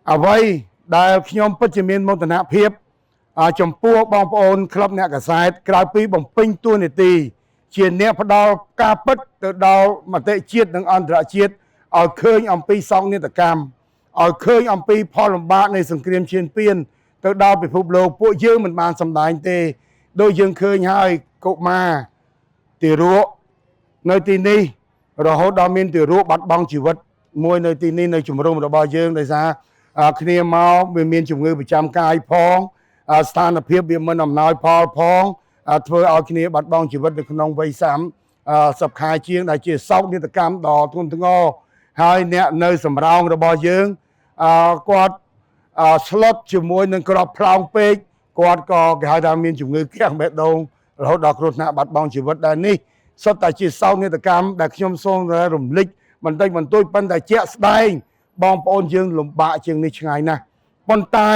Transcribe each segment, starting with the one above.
អ្វីដែលខ្ញុំពិតជាមានមោទនភាពចំពោះបងប្អូនក្លឹបអ្នកកាសែតក្រៅពីបំពេញតួនាទីជាអ្នកផ្ដល់ការពិតទៅដល់មតិជាតិនិងអន្តរជាតិឲ្យឃើញអំពីសោកនាដកម្មឲ្យឃើញអំពីផលលំបាកនៃសង្គ្រាមឈានពានទៅដល់ពិភពលោកពួកយើងមិនបានសម្ដែងទេដោយយើងឃើញហើយកុមារទារកនៅទីនេះរហូតដល់មានទារកបាត់បង់ជីវិតមួយនៅទីនេះនៅជំរំរបស់យើងដោយសារគ្នាមកវាមានជំងឺប្រចាំកាយផងស្ថានភាពវាមិនអំណោយផលផងធ្វើឲ្យគ្នាបាត់បង់ជីវិតនៅក្នុងវ័យ30ខែជាងដែលជាសោកនាដកម្មដ៏ធ្ងន់ធ្ងរហើយអ្នកនៅសម្រោងរបស់យើងគាត់ស្លុតជាមួយនឹងក្របផ្លោងពេកគាត់ក៏គេហៅថាមានជំងឺគាំងបេះដូងរហូតដល់គ្រោះថ្នាក់បាត់បង់ជីវិតដែរនេះសុទ្ធតែជាសោកនាដកម្មដែលខ្ញុំសូមរំលឹកបន្តិចបន្តួចប៉ុន្តែជាក់ស្ដែងបងប្អូនយើងលំបាកជាងនេះឆ្ងាយណាស់ប៉ុន្តែ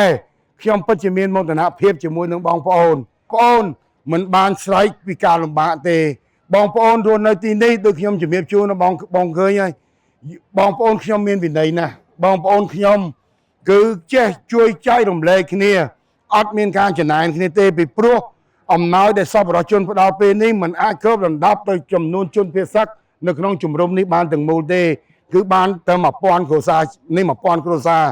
ខ្ញុំពិតជាមានមោទនភាពជាមួយនឹងបងប្អូនមិនបានស្រែកពីការលំបាកទេបងប្អូនរស់នៅទីនេះដូចខ្ញុំជំរាបជូនបងឃើញហើយបងប្អូនខ្ញុំមានវិន័យណាស់បងប្អូនខ្ញុំគឺចេះជួយចែករំលែកគ្នាអត់មានការចំណាយគ្នាទេពីព្រោះអំណោយដែលសប្បុរសជនផ្ដល់ពេលនេះมันអាចគ្របដណ្ដប់ទៅចំនួនជនភៀសសឹកនៅក្នុងជំរំនេះបានទាំងមូលទេគឺបានតែ1000គ្រួសារនេះ1000គ្រួសារ